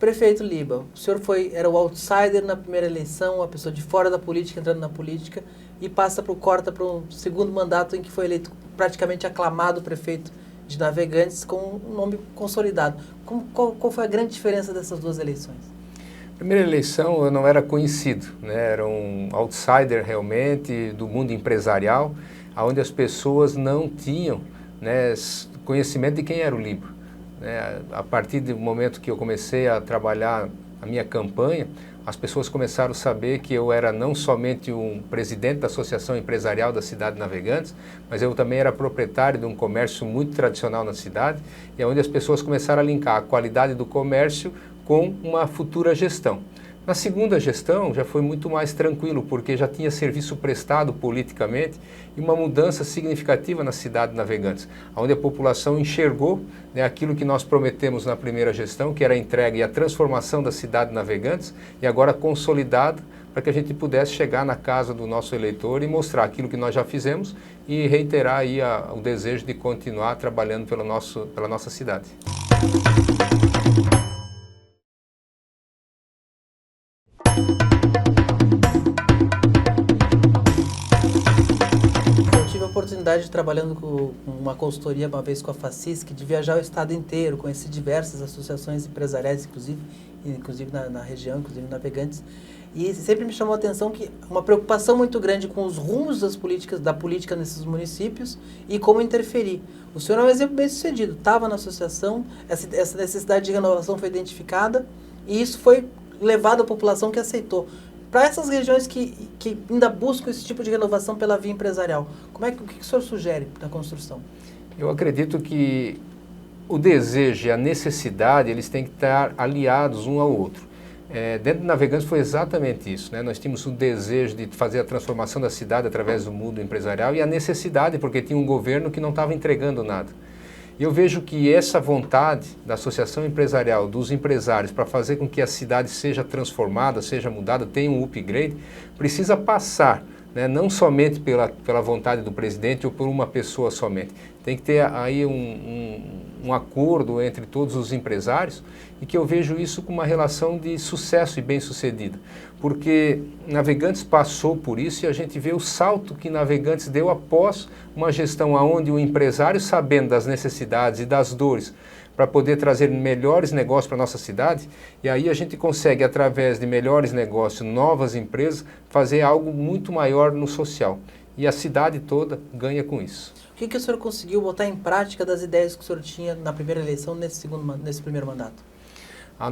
Prefeito Liba, o senhor era o outsider na primeira eleição, a pessoa de fora da política entrando na política e corta para um segundo mandato em que foi eleito praticamente aclamado prefeito de Navegantes com um nome consolidado. Qual foi a grande diferença dessas duas eleições? Primeira eleição eu não era conhecido, né? Era um outsider realmente do mundo empresarial, onde as pessoas não tinham, né, conhecimento de quem era o Liba. A partir do momento que eu comecei a trabalhar a minha campanha, as pessoas começaram a saber que eu era não somente um presidente da Associação Empresarial da cidade de Navegantes, mas eu também era proprietário de um comércio muito tradicional na cidade, e é onde as pessoas começaram a linkar a qualidade do comércio com uma futura gestão. Na segunda gestão já foi muito mais tranquilo, porque já tinha serviço prestado politicamente e uma mudança significativa na cidade de Navegantes, onde a população enxergou, né, aquilo que nós prometemos na primeira gestão, que era a entrega e a transformação da cidade de Navegantes, e agora consolidada para que a gente pudesse chegar na casa do nosso eleitor e mostrar aquilo que nós já fizemos e reiterar aí o desejo de continuar trabalhando pela nossa cidade. Eu tive a oportunidade, trabalhando com uma consultoria uma vez com a FACISC, de viajar o estado inteiro, conheci diversas associações empresariais, inclusive na região, inclusive Navegantes, e sempre me chamou a atenção que uma preocupação muito grande com os rumos da política nesses municípios e como interferir. O senhor é um exemplo bem sucedido, estava na associação, essa necessidade de renovação foi identificada e isso foi levado à população que aceitou. Para essas regiões que ainda buscam esse tipo de renovação pela via empresarial, o que o senhor sugere na construção? Eu acredito que o desejo e a necessidade, eles têm que estar aliados um ao outro. Dentro de Navegantes foi exatamente isso, né? Nós tínhamos o desejo de fazer a transformação da cidade através do mundo empresarial e a necessidade, porque tinha um governo que não estava entregando nada. E eu vejo que essa vontade da associação empresarial, dos empresários, para fazer com que a cidade seja transformada, seja mudada, tenha um upgrade, precisa passar, né, não somente pela vontade do presidente ou por uma pessoa somente. Tem que ter aí um acordo entre todos os empresários e que eu vejo isso com uma relação de sucesso e bem-sucedida. Porque Navegantes passou por isso e a gente vê o salto que Navegantes deu após uma gestão onde o empresário, sabendo das necessidades e das dores, para poder trazer melhores negócios para a nossa cidade, e aí a gente consegue, através de melhores negócios, novas empresas, fazer algo muito maior no social. E a cidade toda ganha com isso. O que o senhor conseguiu botar em prática das ideias que o senhor tinha na primeira eleição, nesse primeiro mandato?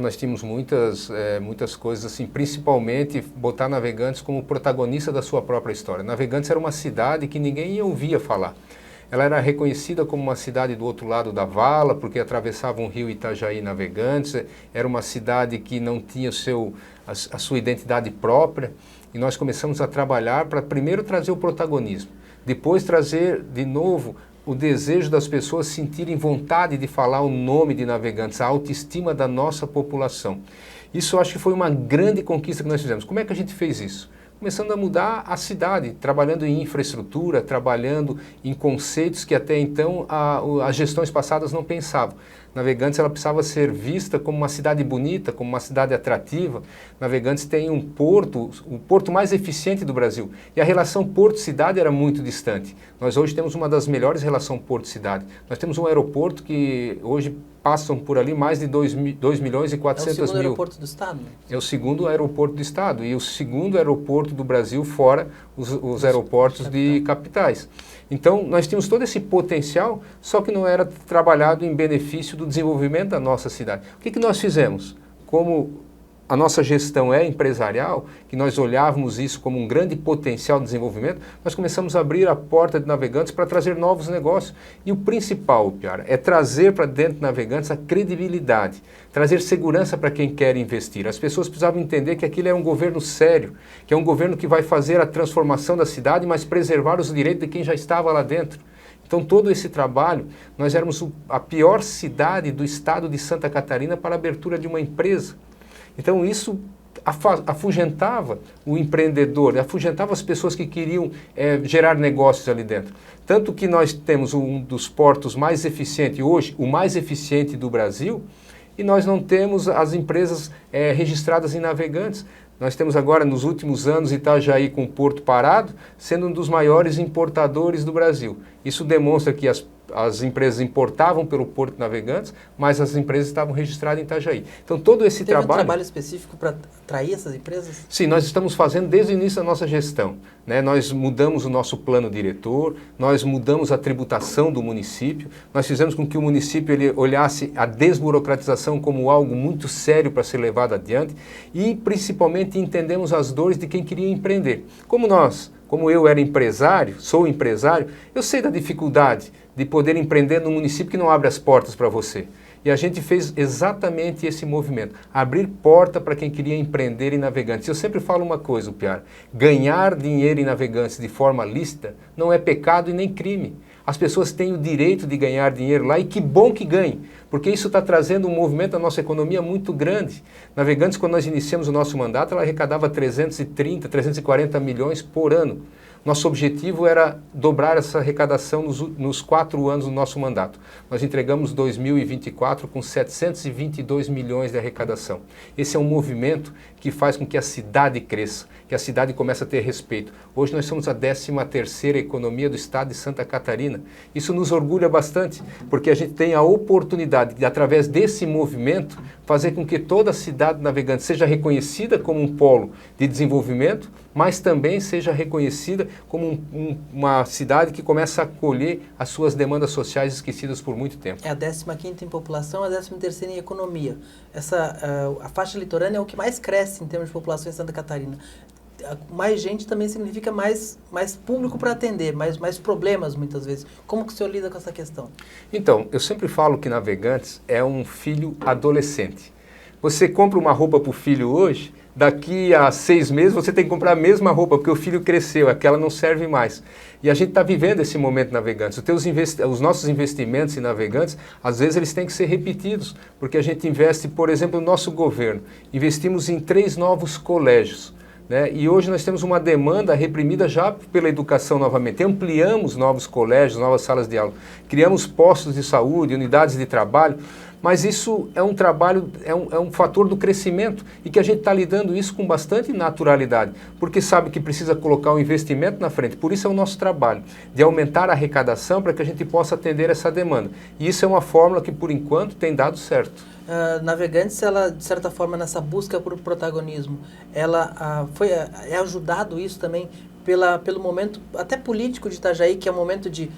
Nós tínhamos muitas coisas, assim, principalmente botar Navegantes como protagonista da sua própria história. Navegantes era uma cidade que ninguém ouvia falar. Ela era reconhecida como uma cidade do outro lado da vala, porque atravessava um rio Itajaí Navegantes, era uma cidade que não tinha a sua identidade própria, e nós começamos a trabalhar para primeiro trazer o protagonismo, depois trazer de novo o desejo das pessoas sentirem vontade de falar o nome de Navegantes, a autoestima da nossa população. Isso eu acho que foi uma grande conquista que nós fizemos. Como é que a gente fez isso? Começando a mudar a cidade, trabalhando em infraestrutura, trabalhando em conceitos que até então as gestões passadas não pensavam. Navegantes ela precisava ser vista como uma cidade bonita, como uma cidade atrativa. Navegantes tem o porto mais eficiente do Brasil. E a relação porto-cidade era muito distante. Nós hoje temos uma das melhores relações porto-cidade. Nós temos um aeroporto que hoje passam por ali mais de 2 milhões e 400 mil. É o segundo aeroporto do Estado? É o segundo aeroporto do Estado e o segundo aeroporto do Brasil fora os aeroportos de capitais. Então, nós tínhamos todo esse potencial, só que não era trabalhado em benefício do desenvolvimento da nossa cidade. O que nós fizemos? Como a nossa gestão é empresarial, que nós olhávamos isso como um grande potencial de desenvolvimento, nós começamos a abrir a porta de Navegantes para trazer novos negócios. E o principal, Piara, é trazer para dentro de Navegantes a credibilidade, trazer segurança para quem quer investir. As pessoas precisavam entender que aquilo é um governo sério, que é um governo que vai fazer a transformação da cidade, mas preservar os direitos de quem já estava lá dentro. Então, todo esse trabalho, nós éramos a pior cidade do estado de Santa Catarina para a abertura de uma empresa. Então isso afugentava o empreendedor, afugentava as pessoas que queriam gerar negócios ali dentro. Tanto que nós temos um dos portos mais eficientes, hoje o mais eficiente do Brasil, e nós não temos as empresas registradas em Navegantes. Nós temos agora, nos últimos anos, Itajaí com o porto parado, sendo um dos maiores importadores do Brasil. Isso demonstra que as empresas importavam pelo Porto Navegantes, mas as empresas estavam registradas em Itajaí. Então, todo esse trabalho... Teve um trabalho específico para atrair essas empresas? Sim, nós estamos fazendo desde o início da nossa gestão, né? Nós mudamos o nosso plano diretor, nós mudamos a tributação do município, nós fizemos com que o município ele olhasse a desburocratização como algo muito sério para ser levado adiante e, principalmente, entendemos as dores de quem queria empreender. Como eu era empresário, sou empresário, eu sei da dificuldade de poder empreender num município que não abre as portas para você. E a gente fez exatamente esse movimento, abrir porta para quem queria empreender em Navegantes. Eu sempre falo uma coisa, Piara, ganhar dinheiro em Navegantes de forma lícita não é pecado e nem crime. As pessoas têm o direito de ganhar dinheiro lá e que bom que ganhem, porque isso está trazendo um movimento à nossa economia muito grande. Navegantes, quando nós iniciamos o nosso mandato, ela arrecadava 330, 340 milhões por ano. Nosso objetivo era dobrar essa arrecadação nos 4 anos do nosso mandato. Nós entregamos 2024 com 722 milhões de arrecadação. Esse é um movimento que faz com que a cidade cresça, que a cidade comece a ter respeito. Hoje nós somos a 13ª economia do estado de Santa Catarina. Isso nos orgulha bastante, porque a gente tem a oportunidade de, através desse movimento, fazer com que toda a cidade navegante seja reconhecida como um polo de desenvolvimento, mas também seja reconhecida como uma cidade que começa a acolher as suas demandas sociais esquecidas por muito tempo. É a 15ª em população, a 13ª em economia. A faixa litorânea é o que mais cresce em termos de população em Santa Catarina. Mais gente também significa mais público para atender, mais problemas muitas vezes. Como que o senhor lida com essa questão? Então, eu sempre falo que Navegantes é um filho adolescente. Você compra uma roupa para o filho hoje, daqui a 6 meses você tem que comprar a mesma roupa, porque o filho cresceu, aquela não serve mais. E a gente está vivendo esse momento Navegantes. Os nossos investimentos em Navegantes, às vezes eles têm que ser repetidos, porque a gente investe, por exemplo, no nosso governo. Investimos em 3 novos colégios. Né? E hoje nós temos uma demanda reprimida já pela educação novamente. Ampliamos novos colégios, novas salas de aula, criamos postos de saúde, unidades de trabalho, mas isso é um trabalho, é um fator do crescimento e que a gente está lidando isso com bastante naturalidade, porque sabe que precisa colocar o investimento na frente. Por isso é o nosso trabalho, de aumentar a arrecadação para que a gente possa atender essa demanda. E isso é uma fórmula que, por enquanto, tem dado certo. Navegantes, ela, de certa forma, nessa busca por protagonismo, ela é ajudado isso também pelo momento até político de Itajaí, que é um momento de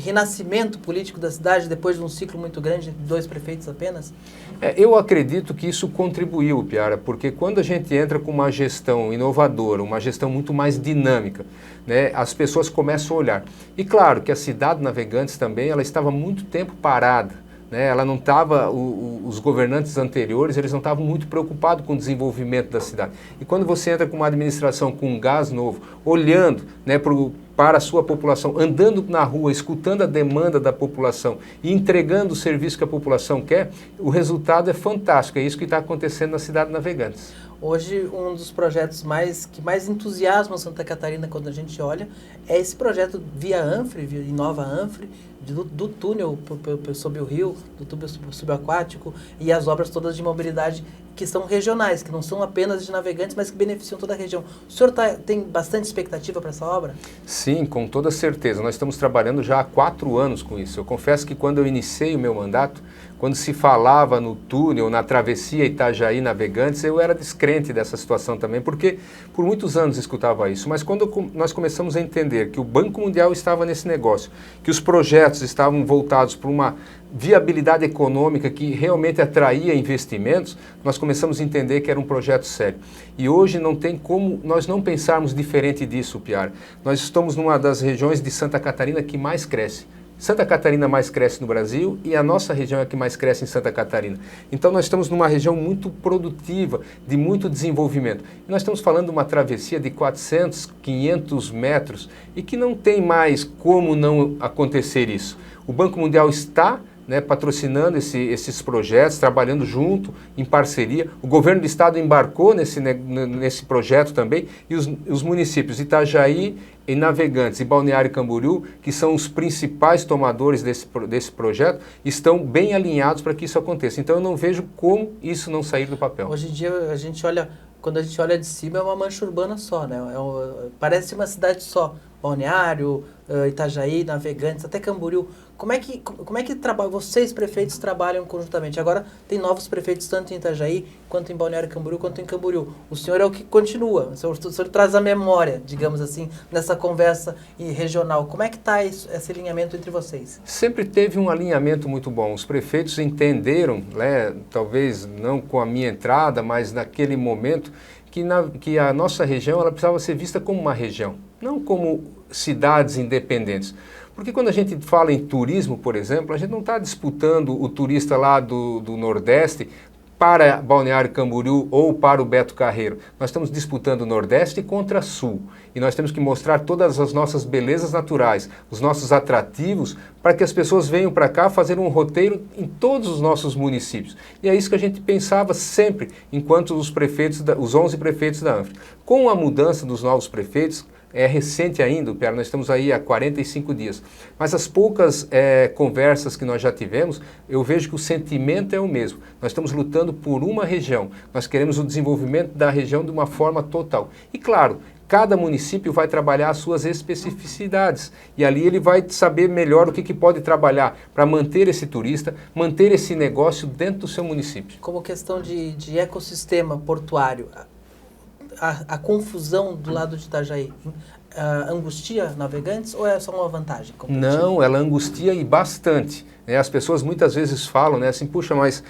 renascimento político da cidade, depois de um ciclo muito grande, de 2 prefeitos apenas? Eu acredito que isso contribuiu, Piara, porque quando a gente entra com uma gestão inovadora, uma gestão muito mais dinâmica, né, as pessoas começam a olhar. E claro que a cidade de Navegantes também, ela estava muito tempo parada. Ela não estava, os governantes anteriores, eles não estavam muito preocupados com o desenvolvimento da cidade. E quando você entra com uma administração com um gás novo, olhando, né, para a sua população, andando na rua, escutando a demanda da população e entregando o serviço que a população quer, o resultado é fantástico. É isso que está acontecendo na cidade de Navegantes. Hoje, um dos projetos que mais entusiasma Santa Catarina quando a gente olha é esse projeto via Anfre, via Inova Anfre, do túnel sob o rio, do túnel subaquático e as obras todas de mobilidade que são regionais, que não são apenas de Navegantes, mas que beneficiam toda a região. O senhor tem bastante expectativa para essa obra? Sim, com toda certeza. Nós estamos trabalhando já há 4 anos com isso. Eu confesso que quando eu iniciei o meu mandato, quando se falava no túnel, na travessia Itajaí-Navegantes, eu era descrente dessa situação também, porque por muitos anos escutava isso. Mas quando nós começamos a entender que o Banco Mundial estava nesse negócio, que os projetos estavam voltados para uma viabilidade econômica que realmente atraía investimentos, nós começamos a entender que era um projeto sério. E hoje não tem como nós não pensarmos diferente disso, Piara. Nós estamos numa das regiões de Santa Catarina que mais cresce. Santa Catarina mais cresce no Brasil e a nossa região é a que mais cresce em Santa Catarina. Então nós estamos numa região muito produtiva, de muito desenvolvimento. E nós estamos falando de uma travessia de 400, 500 metros e que não tem mais como não acontecer isso. O Banco Mundial está patrocinando esses projetos, trabalhando junto, em parceria. O governo do estado embarcou nesse projeto também e os municípios Itajaí, em Navegantes e Balneário Camboriú, que são os principais tomadores desse projeto, estão bem alinhados para que isso aconteça. Então eu não vejo como isso não sair do papel. Hoje em dia a gente olha, quando a gente olha de cima é uma mancha urbana só, né? Parece uma cidade só. Balneário, Itajaí, Navegantes, até Camboriú. Como é que vocês, prefeitos, trabalham conjuntamente? Agora tem novos prefeitos tanto em Itajaí, quanto em Balneário Camboriú, quanto em Camboriú. O senhor é o que continua, o senhor traz a memória, digamos assim, nessa conversa regional. Como é que está esse alinhamento entre vocês? Sempre teve um alinhamento muito bom. Os prefeitos entenderam, né, talvez não com a minha entrada, mas naquele momento, que a nossa região ela precisava ser vista como uma região, não como cidades independentes. Porque quando a gente fala em turismo, por exemplo, a gente não está disputando o turista lá do Nordeste para Balneário Camboriú ou para o Beto Carreiro. Nós estamos disputando o Nordeste contra Sul. E nós temos que mostrar todas as nossas belezas naturais, os nossos atrativos, para que as pessoas venham para cá fazer um roteiro em todos os nossos municípios. E é isso que a gente pensava sempre, enquanto os 11 prefeitos da ANFRE. Com a mudança dos novos prefeitos, é recente ainda, Piara, nós estamos aí há 45 dias. Mas as poucas conversas que nós já tivemos, eu vejo que o sentimento é o mesmo. Nós estamos lutando por uma região. Nós queremos o desenvolvimento da região de uma forma total. E claro, cada município vai trabalhar as suas especificidades. E ali ele vai saber melhor o que pode trabalhar para manter esse turista, manter esse negócio dentro do seu município. Como questão de ecossistema portuário, a confusão do lado de Itajaí angustia Navegantes ou é só uma vantagem? Não, ela angustia e bastante. Né? As pessoas muitas vezes falam, né, assim, puxa, mas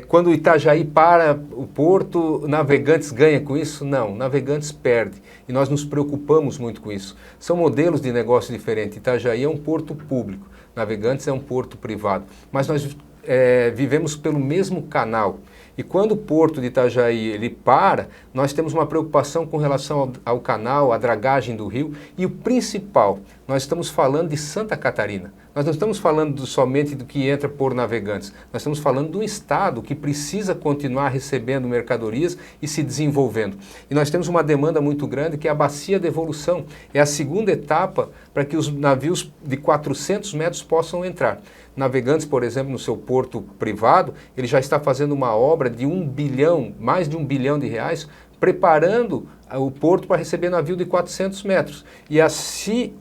quando o Itajaí para o porto, Navegantes ganha com isso? Não, Navegantes perde. E nós nos preocupamos muito com isso. São modelos de negócio diferentes. Itajaí é um porto público, Navegantes é um porto privado. Mas nós vivemos pelo mesmo canal. E quando o porto de Itajaí ele para, nós temos uma preocupação com relação ao canal, à dragagem do rio. E o principal, nós estamos falando de Santa Catarina. Nós não estamos falando somente do que entra por Navegantes. Nós estamos falando de um estado que precisa continuar recebendo mercadorias e se desenvolvendo. E nós temos uma demanda muito grande que é a bacia de evolução. É a segunda etapa para que os navios de 400 metros possam entrar. Navegantes, por exemplo, no seu porto privado, ele já está fazendo uma obra de mais de 1 bilhão de reais, preparando o porto para receber navio de 400 metros. E se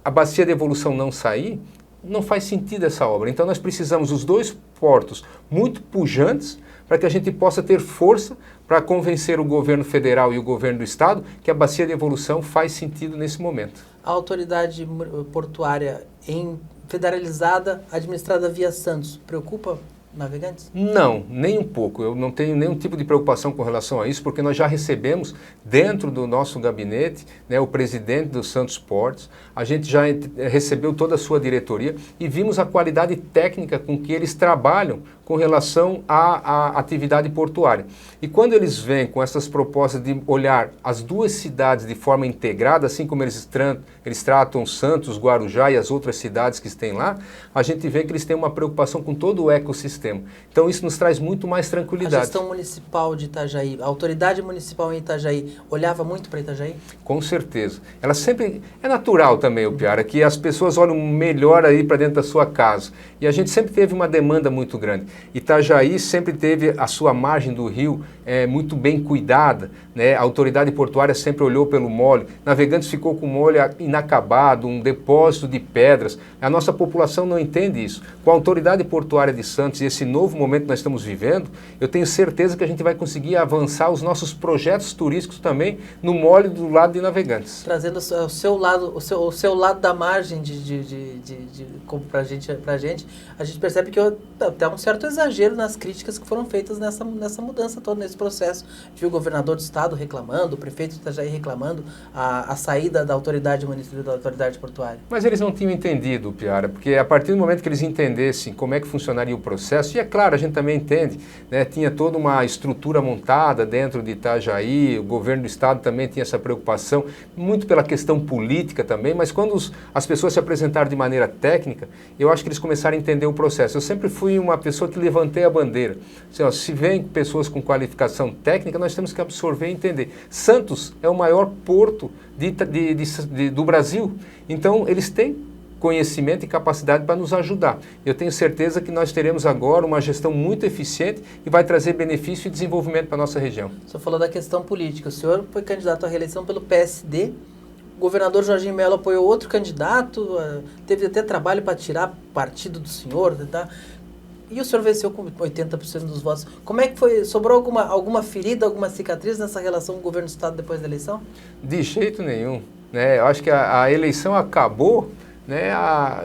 a bacia de evolução não sair, não faz sentido essa obra. Então nós precisamos dos dois portos muito pujantes para que a gente possa ter força para convencer o governo federal e o governo do estado que a bacia de evolução faz sentido nesse momento. A autoridade portuária federalizada, administrada via Santos, preocupa Navegantes? Não, nem um pouco. Eu não tenho nenhum tipo de preocupação com relação a isso, porque nós já recebemos dentro do nosso gabinete, né, o presidente do Santos Portos, a gente já recebeu toda a sua diretoria e vimos a qualidade técnica com que eles trabalham com relação à atividade portuária. E quando eles vêm com essas propostas de olhar as duas cidades de forma integrada, assim como eles tratam Santos, Guarujá e as outras cidades que estão lá, a gente vê que eles têm uma preocupação com todo o ecossistema. Então isso nos traz muito mais tranquilidade. A gestão municipal de Itajaí, a autoridade municipal em Itajaí, olhava muito para Itajaí? Com certeza. Ela sempre... É natural também, o Piara, que as pessoas olham melhor aí para dentro da sua casa. E a gente sempre teve uma demanda muito grande. Itajaí sempre teve a sua margem do rio muito bem cuidada, né? A autoridade portuária sempre olhou pelo molho. Navegantes ficou com o molho inacabado, um depósito de pedras. A nossa população não entende isso. Com a autoridade portuária de Santos e esse novo momento que nós estamos vivendo, eu tenho certeza que a gente vai conseguir avançar os nossos projetos turísticos também no molho do lado de Navegantes. Trazendo o seu lado da margem para a gente percebe que até um certo exagero nas críticas que foram feitas nessa mudança toda, nesse processo. Viu o governador do estado reclamando, o prefeito de Itajaí reclamando a saída da autoridade municipal, da autoridade portuária. Mas eles não tinham entendido, Piara, porque a partir do momento que eles entendessem como é que funcionaria o processo, processo. E é claro, a gente também entende, né, tinha toda uma estrutura montada dentro de Itajaí, o governo do estado também tinha essa preocupação, muito pela questão política também, mas quando as pessoas se apresentaram de maneira técnica, eu acho que eles começaram a entender o processo. Eu sempre fui uma pessoa que levantei a bandeira. Assim, ó, se vem pessoas com qualificação técnica, nós temos que absorver e entender. Santos é o maior porto do Brasil, então eles têm conhecimento e capacidade para nos ajudar. Eu tenho certeza que nós teremos agora uma gestão muito eficiente e vai trazer benefício e desenvolvimento para a nossa região. O senhor falou da questão política. O senhor foi candidato à reeleição pelo PSD, o governador Jorginho Mello apoiou outro candidato, teve até trabalho para tirar partido do senhor, tá? E o senhor venceu com 80% dos votos. Como é que foi? Sobrou alguma ferida, alguma cicatriz nessa relação com o governo do estado depois da eleição? De jeito nenhum, né? Eu acho que a eleição acabou, né,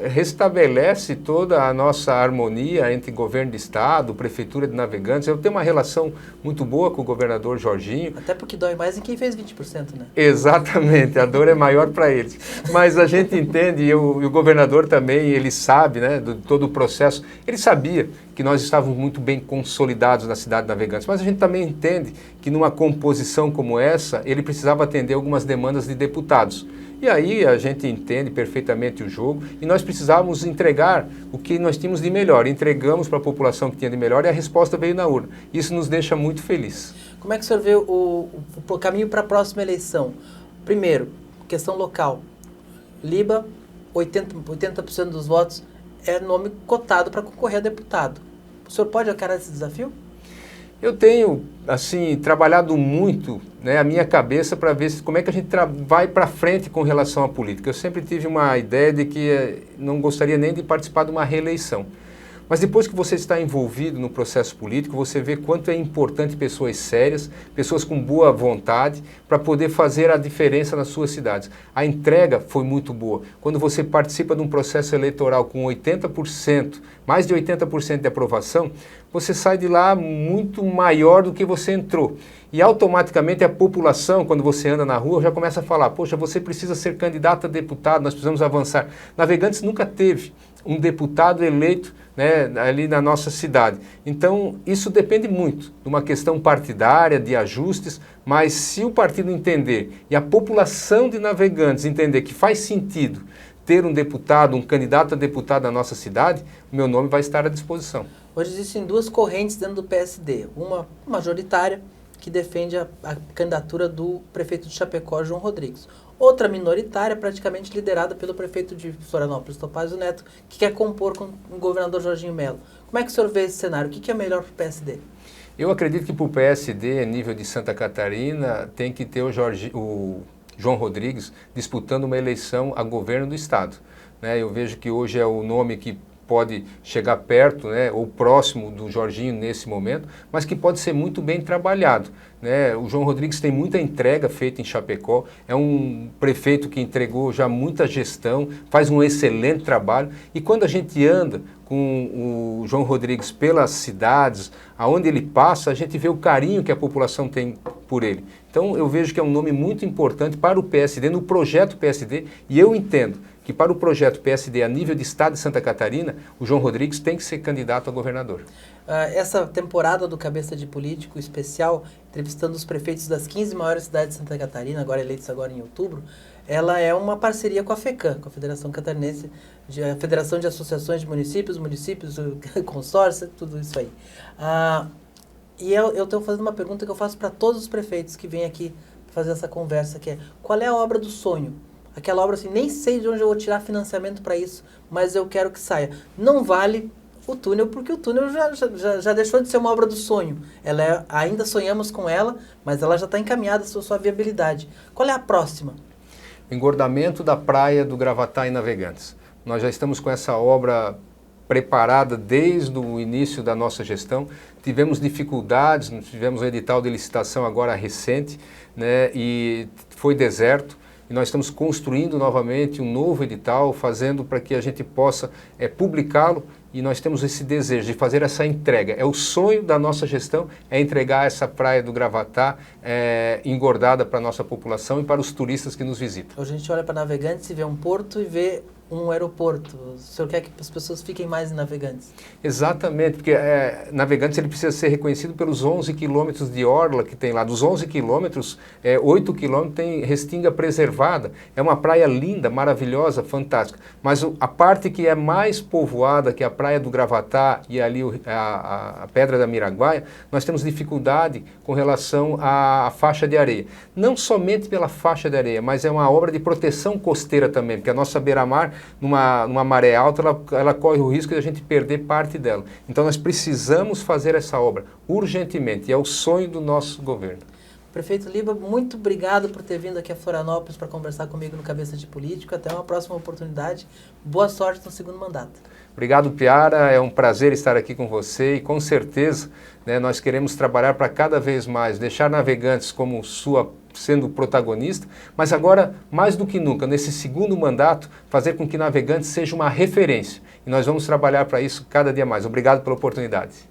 restabelece toda a nossa harmonia entre governo de estado, prefeitura de Navegantes. Eu tenho uma relação muito boa com o governador Jorginho. Até porque dói mais em quem fez 20%, né? Exatamente, a dor é maior para eles. Mas a gente entende, e o governador também, ele sabe, né, de todo o processo. Ele sabia que nós estávamos muito bem consolidados na cidade de Navegantes, mas a gente também entende que numa composição como essa, ele precisava atender algumas demandas de deputados. E aí a gente entende perfeitamente o jogo e nós precisávamos entregar o que nós tínhamos de melhor. Entregamos para a população que tinha de melhor e a resposta veio na urna. Isso nos deixa muito felizes. Como é que o senhor vê o caminho para a próxima eleição? Primeiro, questão local. Liba, 80% dos votos é nome cotado para concorrer a deputado. O senhor pode encarar esse desafio? Eu tenho, assim, trabalhado muito, né, a minha cabeça para ver como é que a gente vai para frente com relação à política. Eu sempre tive uma ideia de que não gostaria nem de participar de uma reeleição. Mas depois que você está envolvido no processo político, você vê quanto é importante pessoas sérias, pessoas com boa vontade, para poder fazer a diferença nas suas cidades. A entrega foi muito boa. Quando você participa de um processo eleitoral com 80%, mais de 80% de aprovação, você sai de lá muito maior do que você entrou. E automaticamente a população, quando você anda na rua, já começa a falar, poxa, você precisa ser candidato a deputado, nós precisamos avançar. Navegantes nunca teve um deputado eleito, né, ali na nossa cidade. Então, isso depende muito de uma questão partidária, de ajustes, mas se o partido entender e a população de Navegantes entender que faz sentido ter um deputado, um candidato a deputado na nossa cidade, o meu nome vai estar à disposição. Hoje existem duas correntes dentro do PSD. Uma majoritária, que defende a candidatura do prefeito de Chapecó, João Rodrigues. Outra minoritária, praticamente liderada pelo prefeito de Florianópolis, Topázio Neto, que quer compor com o governador Jorginho Mello. Como é que o senhor vê esse cenário? O que é melhor para o PSD? Eu acredito que para o PSD, a nível de Santa Catarina, tem que ter o João Rodrigues disputando uma eleição a governo do estado. Né? Eu vejo que hoje é o nome que pode chegar perto, né, ou próximo do Jorginho nesse momento, mas que pode ser muito bem trabalhado. Né? O João Rodrigues tem muita entrega feita em Chapecó, é um prefeito que entregou já muita gestão, faz um excelente trabalho, e quando a gente anda com o João Rodrigues pelas cidades, aonde ele passa, a gente vê o carinho que a população tem por ele. Então eu vejo que é um nome muito importante para o PSD, no projeto PSD, e eu entendo que para o projeto PSD a nível de estado de Santa Catarina, o João Rodrigues tem que ser candidato a governador. Essa temporada do Cabeça de Político especial, entrevistando os prefeitos das 15 maiores cidades de Santa Catarina, agora eleitos agora em outubro, ela é uma parceria com a FECAM, com a Federação Catarinense, a Federação de Associações de Municípios, consórcio, tudo isso aí. E eu estou fazendo uma pergunta que eu faço para todos os prefeitos que vêm aqui fazer essa conversa, que é, qual é a obra do sonho? Aquela obra assim, nem sei de onde eu vou tirar financiamento para isso, mas eu quero que saia. Não vale o túnel, porque o túnel já deixou de ser uma obra do sonho. Ainda sonhamos com ela, mas ela já está encaminhada à sua viabilidade. Qual é a próxima? Engordamento da praia do Gravatá em Navegantes. Nós já estamos com essa obra preparada desde o início da nossa gestão. Tivemos dificuldades, tivemos um edital de licitação agora recente, né, e foi deserto. E nós estamos construindo novamente um novo edital, fazendo para que a gente possa publicá-lo, e nós temos esse desejo de fazer essa entrega. É o sonho da nossa gestão, é entregar essa praia do Gravatá engordada para a nossa população e para os turistas que nos visitam. A gente olha para Navegantes e vê um porto e vê um aeroporto. O senhor quer que as pessoas fiquem mais em Navegantes? Exatamente, porque Navegantes ele precisa ser reconhecido pelos 11 quilômetros de orla que tem lá. Dos 11 quilômetros, 8 quilômetros tem restinga preservada. É uma praia linda, maravilhosa, fantástica. Mas a parte que é mais povoada, que é a Praia do Gravatá e ali a Pedra da Miraguaia, nós temos dificuldade com relação à faixa de areia. Não somente pela faixa de areia, mas é uma obra de proteção costeira também, porque a nossa beira-mar, numa maré alta, ela corre o risco de a gente perder parte dela. Então nós precisamos fazer essa obra urgentemente, e é o sonho do nosso governo. Prefeito Liba, muito obrigado por ter vindo aqui a Florianópolis para conversar comigo no Cabeça de Político. Até uma próxima oportunidade. Boa sorte no segundo mandato. Obrigado, Piara. É um prazer estar aqui com você e com certeza, né, nós queremos trabalhar para cada vez mais deixar Navegantes como sendo protagonista, mas agora, mais do que nunca, nesse segundo mandato, fazer com que Navegantes seja uma referência. E nós vamos trabalhar para isso cada dia mais. Obrigado pela oportunidade.